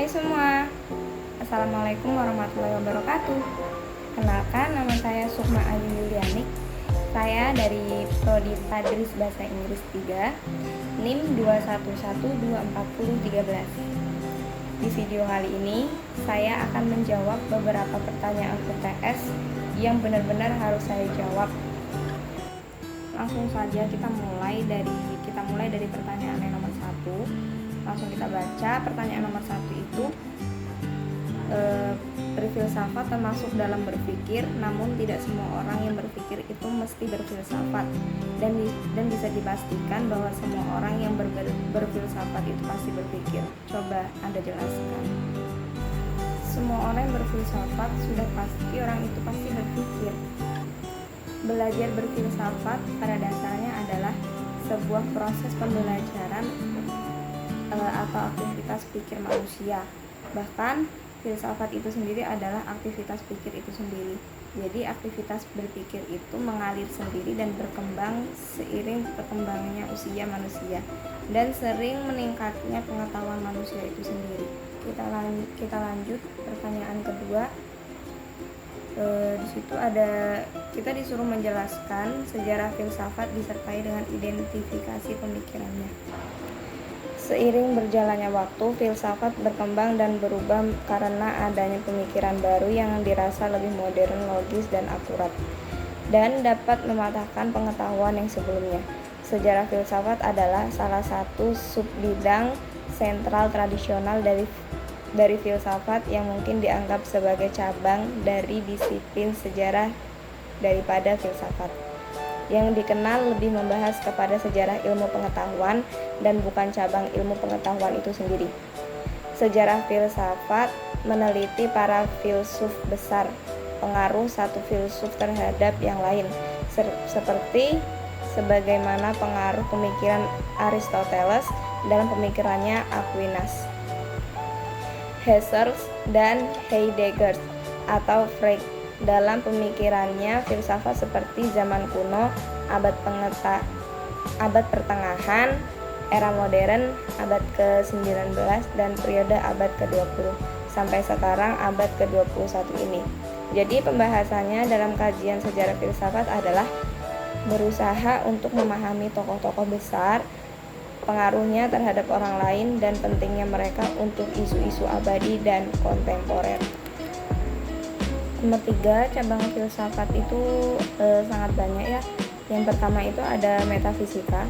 Hai semua, Assalamualaikum warahmatullahi wabarakatuh. Kenalkan, nama saya Sukma Ayu Yulianik. Saya dari Prodi Tadris Bahasa Inggris 3, NIM 21124013. Di video kali ini, saya akan menjawab beberapa pertanyaan UTS yang benar-benar harus saya jawab. Langsung saja kita mulai dari pertanyaan yang nomor 1. Langsung kita baca pertanyaan nomor 1 itu. Berfilsafat termasuk dalam berpikir, namun tidak semua orang yang berpikir itu mesti berfilsafat, dan bisa dipastikan bahwa semua orang yang berfilsafat itu pasti berpikir. Coba Anda jelaskan. Semua orang yang berfilsafat sudah pasti orang itu pasti berpikir. Belajar berfilsafat pada dasarnya adalah sebuah proses pembelajaran atau aktivitas pikir manusia. Bahkan filsafat itu sendiri adalah aktivitas pikir itu sendiri. Jadi aktivitas berpikir itu mengalir sendiri dan berkembang seiring perkembangannya usia manusia dan sering meningkatnya pengetahuan manusia itu sendiri. Kita lanjut pertanyaan kedua. Di situ kita disuruh menjelaskan sejarah filsafat disertai dengan identifikasi pemikirannya. Seiring berjalannya waktu, filsafat berkembang dan berubah karena adanya pemikiran baru yang dirasa lebih modern, logis, dan akurat, dan dapat mematahkan pengetahuan yang sebelumnya. Sejarah filsafat adalah salah satu subbidang sentral tradisional dari filsafat yang mungkin dianggap sebagai cabang dari disiplin sejarah daripada filsafat, yang dikenal lebih membahas kepada sejarah ilmu pengetahuan dan bukan cabang ilmu pengetahuan itu sendiri. Sejarah filsafat meneliti para filsuf besar, pengaruh satu filsuf terhadap yang lain, seperti sebagaimana pengaruh pemikiran Aristoteles dalam pemikirannya Aquinas, Husserl dan Heidegger atau Frege dalam pemikirannya filsafat seperti zaman kuno, abad pertengahan, era modern, abad ke-19, dan periode abad ke-20 sampai sekarang abad ke-21 ini. Jadi pembahasannya dalam kajian sejarah filsafat adalah berusaha untuk memahami tokoh-tokoh besar, pengaruhnya terhadap orang lain, dan pentingnya mereka untuk isu-isu abadi dan kontemporer. Nomor 3, cabang filsafat itu sangat banyak ya. Yang pertama itu ada metafisika.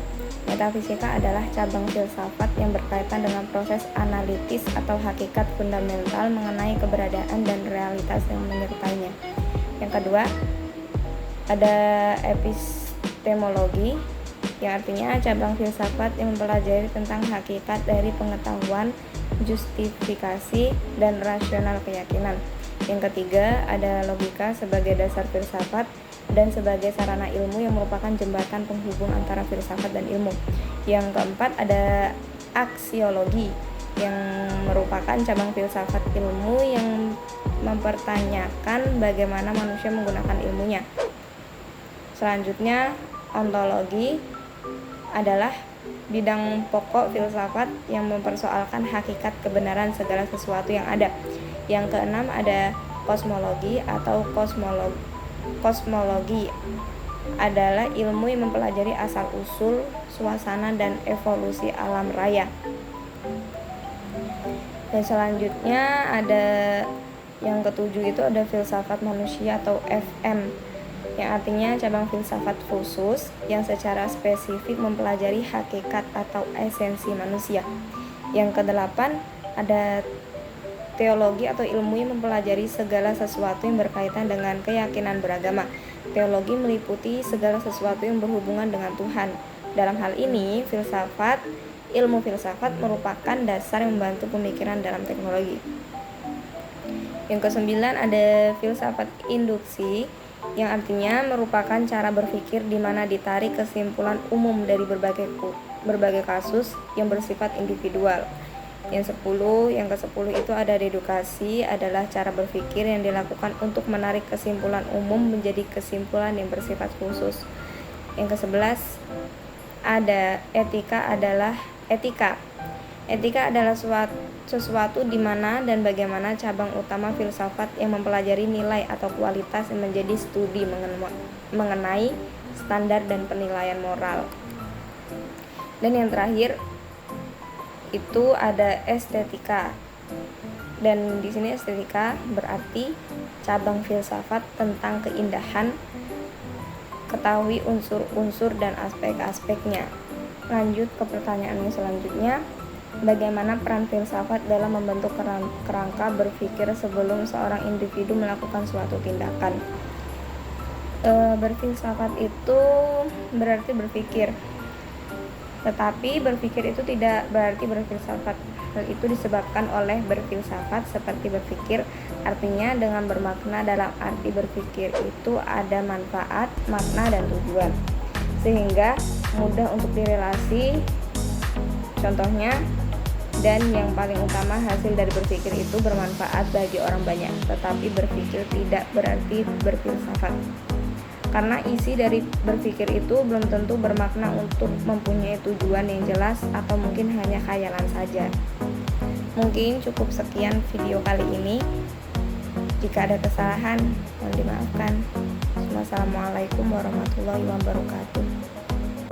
Metafisika adalah cabang filsafat yang berkaitan dengan proses analitis atau hakikat fundamental mengenai keberadaan dan realitas yang menyertainya. Yang kedua, ada epistemologi, yang artinya cabang filsafat yang mempelajari tentang hakikat dari pengetahuan, justifikasi, dan rasional keyakinan. Yang ketiga, ada logika sebagai dasar filsafat dan sebagai sarana ilmu yang merupakan jembatan penghubung antara filsafat dan ilmu. Yang keempat, ada aksiologi, yang merupakan cabang filsafat ilmu yang mempertanyakan bagaimana manusia menggunakan ilmunya. Selanjutnya, ontologi adalah bidang pokok filsafat yang mempersoalkan hakikat kebenaran segala sesuatu yang ada. Yang keenam, ada kosmologi atau kosmologi adalah ilmu yang mempelajari asal-usul, suasana, dan evolusi alam raya. Dan selanjutnya ada yang ketujuh itu ada filsafat manusia atau FM, yang artinya cabang filsafat khusus yang secara spesifik mempelajari hakikat atau esensi manusia. Yang kedelapan, ada teologi atau ilmu yang mempelajari segala sesuatu yang berkaitan dengan keyakinan beragama. Teologi meliputi segala sesuatu yang berhubungan dengan Tuhan. Dalam hal ini, ilmu filsafat merupakan dasar yang membantu pemikiran dalam teknologi. Yang kesembilan, ada filsafat induksi, yang artinya merupakan cara berpikir di mana ditarik kesimpulan umum dari berbagai kasus yang bersifat individual. Yang ke-10 itu ada dedukasi, adalah cara berpikir yang dilakukan untuk menarik kesimpulan umum menjadi kesimpulan yang bersifat khusus. Yang ke-11 ada etika, Etika adalah sesuatu di mana dan bagaimana cabang utama filsafat yang mempelajari nilai atau kualitas yang menjadi studi mengenai standar dan penilaian moral. Dan yang terakhir itu ada estetika. Dan di sini estetika berarti cabang filsafat tentang keindahan, ketahui unsur-unsur dan aspek-aspeknya. Lanjut ke pertanyaan yang selanjutnya. Bagaimana peran filsafat dalam membentuk kerangka berpikir sebelum seorang individu melakukan suatu tindakan? Berfilsafat itu berarti berpikir, tetapi berpikir itu tidak berarti berfilsafat. Hal itu disebabkan oleh berfilsafat seperti berpikir, artinya dengan bermakna. Dalam arti berpikir itu ada manfaat, makna, dan tujuan, sehingga mudah untuk direlasi. Contohnya, dan yang paling utama, hasil dari berpikir itu bermanfaat bagi orang banyak. Tetapi berpikir tidak berarti berfilsafat, karena isi dari berpikir itu belum tentu bermakna untuk mempunyai tujuan yang jelas, atau mungkin hanya khayalan saja. Mungkin cukup sekian video kali ini. Jika ada kesalahan, mohon dimaafkan. Wassalamualaikum warahmatullahi wabarakatuh.